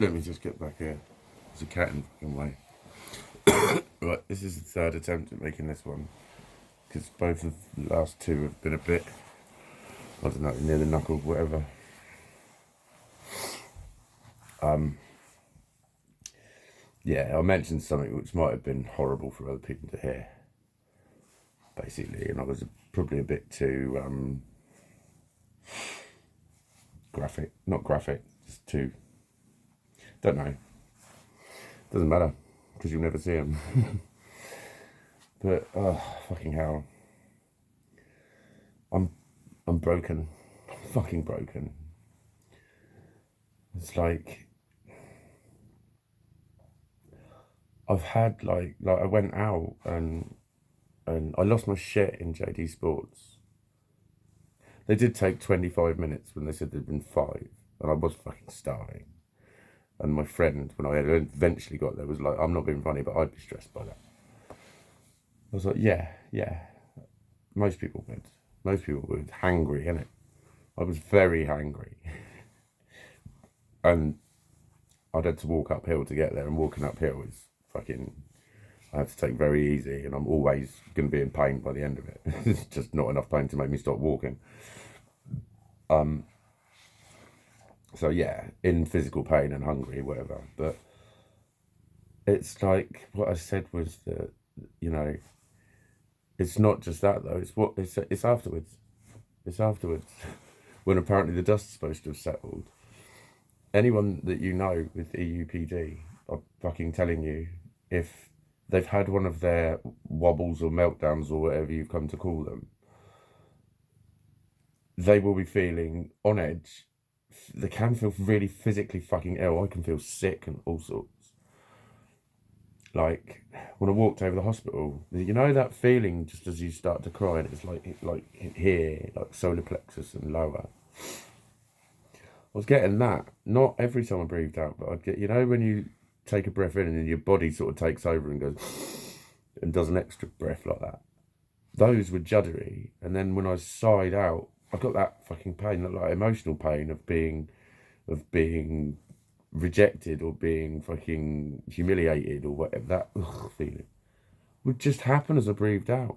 Let me just get back here. There's a cat in the fucking way. Right, this is the third attempt at making this one. Because both of the last two have been a bit, I don't know, near the knuckle, whatever. Yeah, I mentioned something which might have been horrible for other people to hear, basically, and I was probably a bit too graphic. Not graphic, just too, don't know. Doesn't matter, because you'll never see them. But, oh, fucking hell. I'm broken. I'm fucking broken. It's like, I've had, like I went out and I lost my shit in JD Sports. They did take 25 minutes when they said there'd been 5, and I was fucking starving. And my friend, when I eventually got there, was like, I'm not being funny, but I'd be stressed by that. I was like, yeah. Most people would. Most people would. Hangry, innit? I was very hangry. And I'd had to walk uphill to get there, and walking uphill is fucking, I had to take very easy, and I'm always going to be in pain by the end of it. It's just not enough pain to make me stop walking. So yeah, in physical pain and hungry, whatever. But it's like what I said was that, you know, it's not just that though. It's afterwards. It's afterwards when apparently the dust's supposed to have settled. Anyone that you know with EUPD, I'm fucking telling you, if they've had one of their wobbles or meltdowns or whatever you've come to call them, they will be feeling on edge. They can feel really physically fucking ill. I can feel sick and all sorts. Like when I walked over the hospital, you know that feeling just as you start to cry, and it's like here, like solar plexus and lower. I was getting that, not every time I breathed out, but I'd get, you know, when you take a breath in and then your body sort of takes over and goes and does an extra breath like that. Those were juddery, and then when I sighed out, I got that fucking pain, that like emotional pain of being rejected or being fucking humiliated or whatever. That feeling would just happen as I breathed out.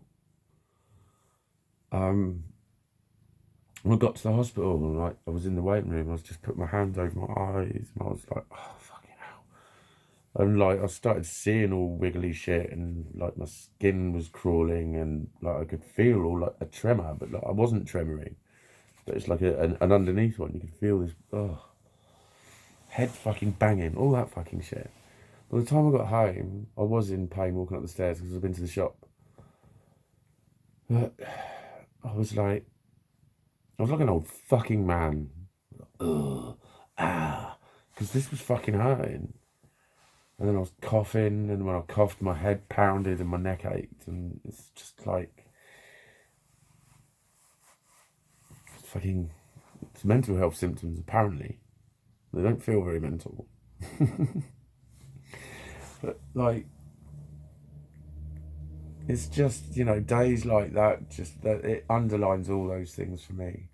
When I got to the hospital, and like I was in the waiting room, I was just putting my hands over my eyes, and I was like, oh fucking hell. And like I started seeing all wiggly shit, and like my skin was crawling, and like I could feel all like a tremor, but like I wasn't tremoring. But it's like an underneath one. You could feel this head fucking banging, all that fucking shit. By the time I got home, I was in pain walking up the stairs because I'd been to the shop. But I was like an old fucking man. Ugh, because this was fucking hurting. And then I was coughing, and when I coughed, my head pounded and my neck ached, and it's just like it's mental health symptoms apparently. They don't feel very mental. But like, it's just, you know, days like that, just that it underlines all those things for me.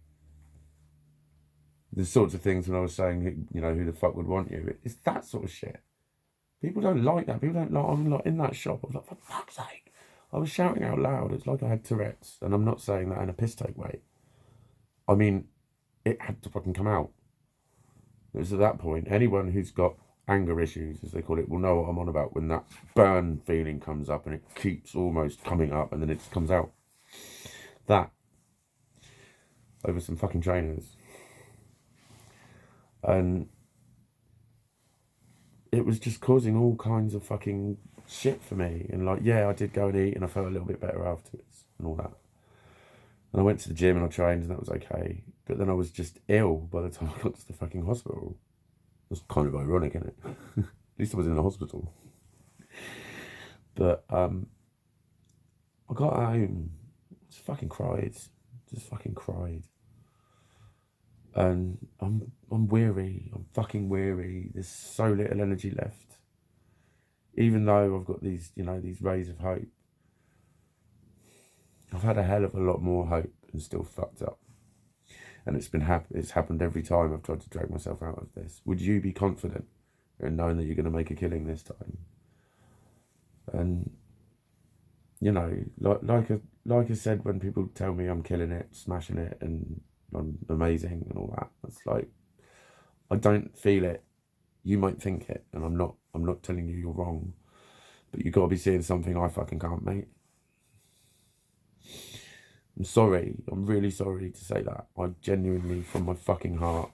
The sorts of things when I was saying, you know, who the fuck would want you? It's that sort of shit. People don't like that. People don't like, I'm like in that shop, I was like, for fuck's sake. I was shouting out loud. It's like I had Tourette's. And I'm not saying that in a piss take way. I mean, it had to fucking come out. It was at that point, anyone who's got anger issues, as they call it, will know what I'm on about when that burn feeling comes up and it keeps almost coming up and then it just comes out. That. Over some fucking trainers. And it was just causing all kinds of fucking shit for me. And like, yeah, I did go and eat and I felt a little bit better afterwards and all that. And I went to the gym and I trained and that was okay. But then I was just ill by the time I got to the fucking hospital. It was kind of ironic, isn't it? At least I was in the hospital. But I got home, just fucking cried. Just fucking cried. And I'm weary. I'm fucking weary. There's so little energy left. Even though I've got these, you know, these rays of hope, I've had a hell of a lot more hope and still fucked up. And it's happened every time I've tried to drag myself out of this. Would you be confident and knowing that you're going to make a killing this time. And you know, like I said, when people tell me I'm killing it, smashing it, and I'm amazing and all that, it's like I don't feel it. You might think it, and I'm not. I'm not telling you you're wrong, but you got to be seeing something I fucking can't, mate. I'm sorry. I'm really sorry to say that. I genuinely, from my fucking heart,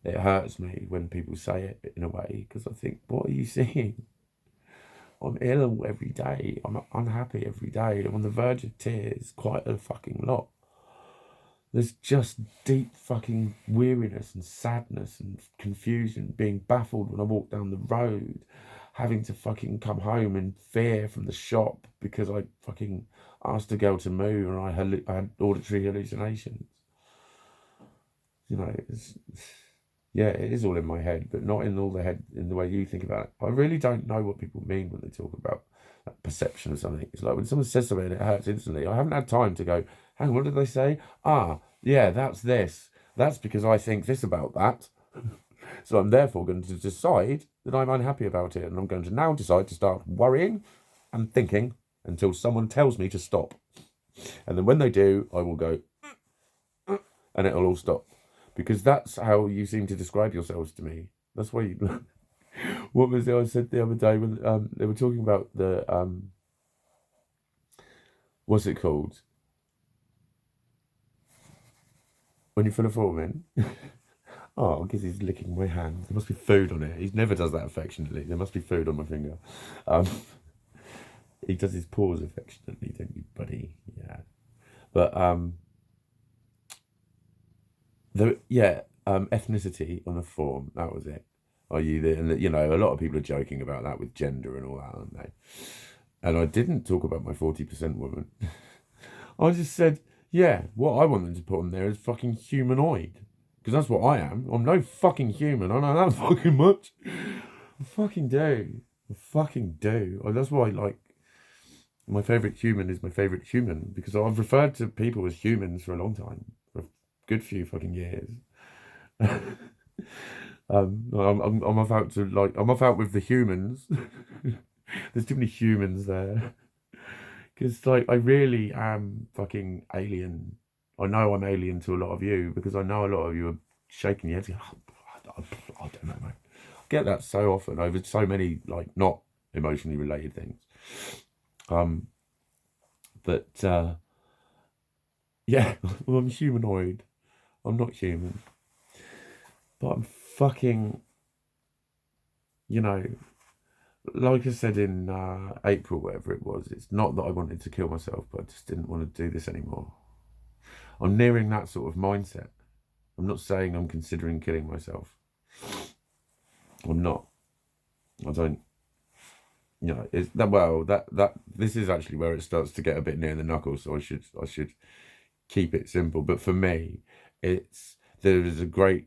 it hurts me when people say it in a way, because I think, what are you seeing? I'm ill every day. I'm unhappy every day. I'm on the verge of tears quite a fucking lot. There's just deep fucking weariness and sadness and confusion, being baffled when I walk down the road, having to fucking come home in fear from the shop because I fucking asked a girl to move and I had auditory hallucinations. You know, yeah, it is all in my head, but not in the way you think about it. I really don't know what people mean when they talk about that perception of something. It's like when someone says something and it hurts instantly. I haven't had time to go, hang on, what did they say? Ah, yeah, that's this. That's because I think this about that. So I'm therefore going to decide that I'm unhappy about it. And I'm going to now decide to start worrying and thinking until someone tells me to stop. And then when they do, I will go, and it'll all stop. Because that's how you seem to describe yourselves to me. That's why you... What was it I said the other day when they were talking about the... what's it called? When you fill a form in. Oh, because he's licking my hand. There must be food on it. He never does that affectionately. There must be food on my finger. He does his paws affectionately, don't you, buddy? Yeah. But... ethnicity on a form, that was it. Are you there? And you know, a lot of people are joking about that with gender and all that, aren't they? And I didn't talk about my 40% woman. I just said, yeah, what I want them to put on there is fucking humanoid. Because that's what I am. I'm no fucking human. I know that fucking much. I fucking do. I fucking do. That's why, like, my favourite human is my favourite human. Because I've referred to people as humans for a long time. For a good few fucking years. I'm about to, like, I'm about with the humans. There's too many humans there. Because, like, I really am fucking alien. I know I'm alien to a lot of you because I know a lot of you are shaking your heads. I don't know, mate. I get that so often over so many, like, not emotionally related things. Yeah, well, I'm humanoid. I'm not human. But I'm fucking, you know, like I said in April, whatever it was, it's not that I wanted to kill myself, but I just didn't want to do this anymore. I'm nearing that sort of mindset. I'm not saying I'm considering killing myself. I'm not. I don't. You know, it's that. Well, that this is actually where it starts to get a bit near the knuckles. So I should keep it simple. But for me, there is a great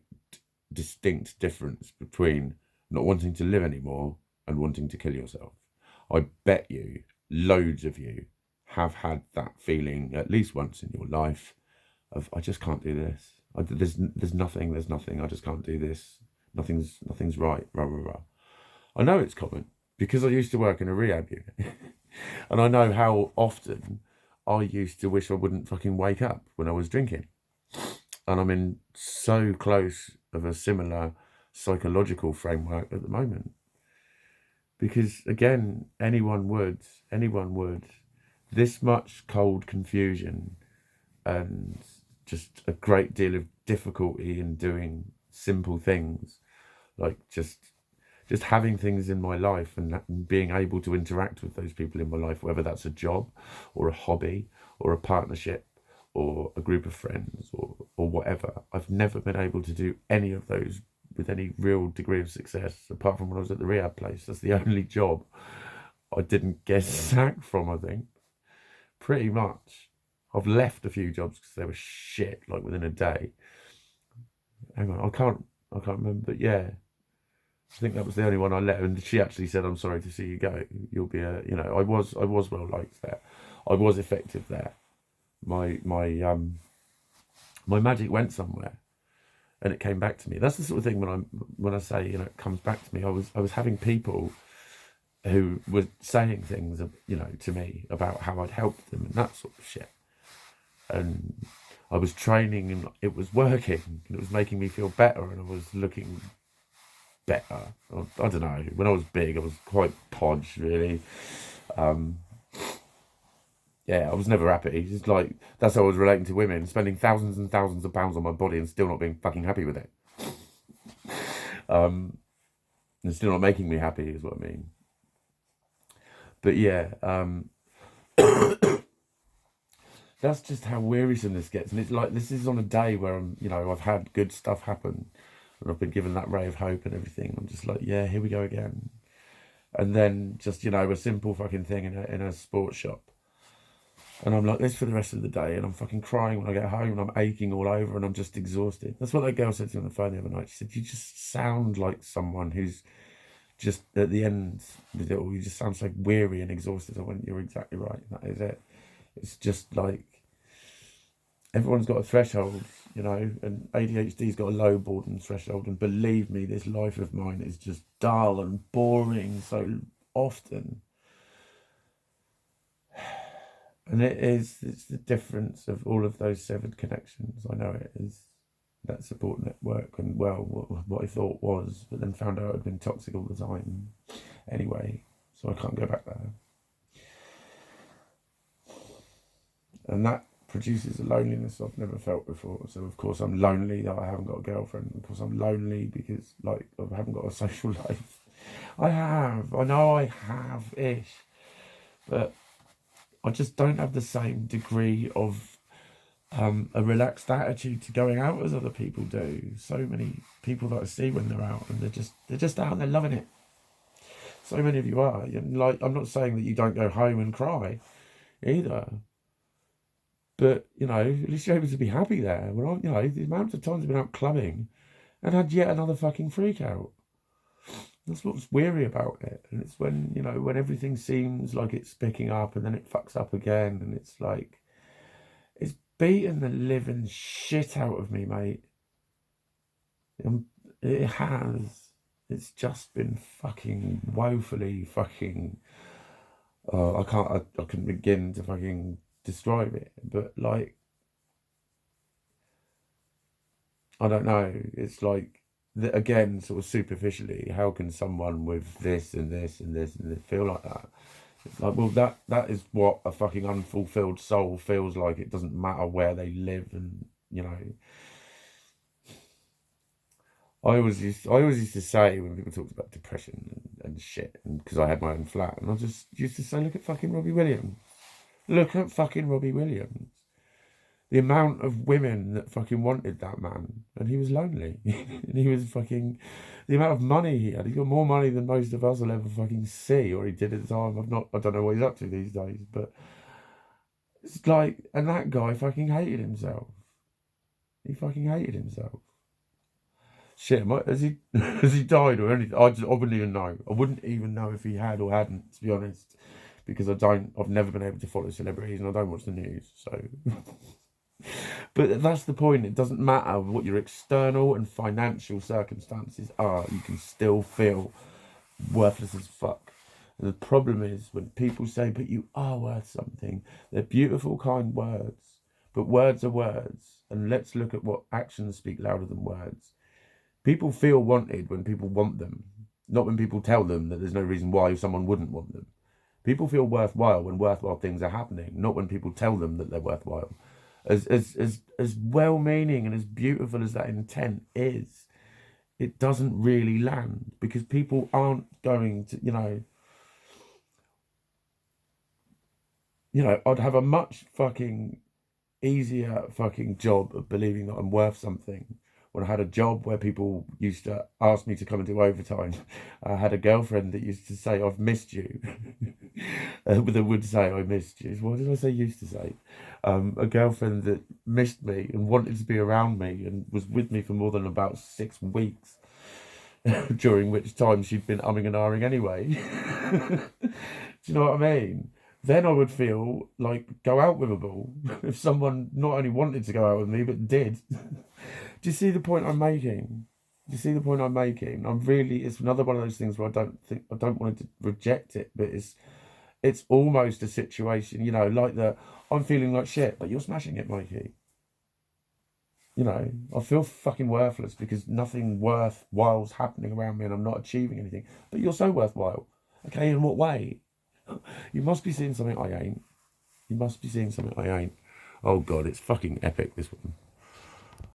distinct difference between not wanting to live anymore and wanting to kill yourself. I bet you loads of you have had that feeling at least once in your life of, I just can't do this. There's nothing. I just can't do this. Nothing's right. Rah, rah, rah. I know it's common because I used to work in a rehab unit. And I know how often I used to wish I wouldn't fucking wake up when I was drinking. And I'm in so close of a similar psychological framework at the moment. Because, again, anyone would. This much cold confusion and just a great deal of difficulty in doing simple things, like just having things in my life and being able to interact with those people in my life, whether that's a job or a hobby or a partnership or a group of friends or whatever. I've never been able to do any of those with any real degree of success, apart from when I was at the rehab place. That's the only job I didn't get sacked from, I think. Pretty much. I've left a few jobs because they were shit, like within a day. Hang on, I can't remember, but yeah. I think that was the only one I let her, and she actually said, "I'm sorry to see you go. You'll be you know, I was well liked there. I was effective there. My magic went somewhere. and it came back to me. That's the sort of thing when I say, you know, it comes back to me. I was having people who were saying things, you know, to me about how I'd helped them and that sort of shit. And I was training and it was working and it was making me feel better and I was looking better. I don't know. When I was big, I was quite podge, really. Yeah, I was never happy. It's like, that's how I was relating to women, spending thousands and thousands of pounds on my body and still not being fucking happy with it. And still not making me happy is what I mean. But yeah, that's just how wearisome this gets. And it's like, this is on a day where I'm, you know, I've had good stuff happen and I've been given that ray of hope and everything. I'm just like, yeah, here we go again. And then just, you know, a simple fucking thing in a sports shop. And I'm like this for the rest of the day, and I'm fucking crying when I get home, and I'm aching all over, and I'm just exhausted. That's what that girl said to me on the phone the other night. She said, you just sound like someone who's just at the end with it all. You just sound so weary and exhausted. I went, you're exactly right. That is it. It's just like, everyone's got a threshold, you know, and ADHD's got a low boredom threshold. And believe me, this life of mine is just dull and boring so often. And it's the difference of all of those severed connections. I know it is that support network and, well, what I thought was, but then found out I'd been toxic all the time anyway, so I can't go back there. And that produces a loneliness I've never felt before. So of course I'm lonely that I haven't got a girlfriend. Of course I'm lonely because, like, I haven't got a social life. I know I have-ish, but I just don't have the same degree of a relaxed attitude to going out as other people do. So many people that I see when they're out, and they're just out and they're loving it. So many of you are. And, like, I'm not saying that you don't go home and cry either, but, you know, at least you're able to be happy there. Well, you know, the amount of times I've been out clubbing and had yet another fucking freak out. That's what's weary about it. And it's when, you know, when everything seems like it's picking up and then it fucks up again, and it's like, it's beaten the living shit out of me, mate. It has. It's just been fucking woefully fucking, I couldn't begin to fucking describe it, but, like, I don't know. It's like, again, sort of superficially, how can someone with this and this and this and this feel like that? It's like, well, that is what a fucking unfulfilled soul feels like. It doesn't matter where they live, and, you know, I always used to say when people talked about depression and shit, and because I had my own flat, and I just used to say, look at fucking Robbie Williams. Look at fucking Robbie Williams. The amount of women that fucking wanted that man, and he was lonely. And he was fucking, the amount of money he had, he got more money than most of us will ever fucking see, or he did at the time. I don't know what he's up to these days, but it's like, and that guy fucking hated himself. He fucking hated himself. Shit, has he died or anything? I wouldn't even know. I wouldn't even know if he had or hadn't, to be honest, because I've never been able to follow celebrities and I don't watch the news, so. But that's the point. It doesn't matter what your external and financial circumstances are, you can still feel worthless as fuck. And the problem is when people say, but you are worth something, they're beautiful, kind words, but words are words. And let's look at what actions speak louder than words. People feel wanted when people want them, not when people tell them that there's no reason why someone wouldn't want them. People feel worthwhile when worthwhile things are happening, not when people tell them that they're worthwhile. As well-meaning and as beautiful as that intent is, it doesn't really land, because people aren't going to, you know, I'd have a much fucking easier fucking job of believing that I'm worth something when I had a job where people used to ask me to come and do overtime. I had a girlfriend that used to say, I've missed you. That would say, I missed you. What did I say used to say? A girlfriend that missed me and wanted to be around me and was with me for more than about 6 weeks, during which time she'd been umming and ahhing anyway. Do you know what I mean? Then I would feel like, go out with a ball if someone not only wanted to go out with me, but did. Do you see the point I'm making? Do you see the point I'm making? It's another one of those things where I don't want to reject it, but it's almost a situation, you know, like I'm feeling like shit, but you're smashing it, Mikey. You know, I feel fucking worthless because nothing worthwhile's happening around me and I'm not achieving anything. But you're so worthwhile. Okay, in what way? You must be seeing something I ain't. You must be seeing something I ain't. Oh God, it's fucking epic, this one.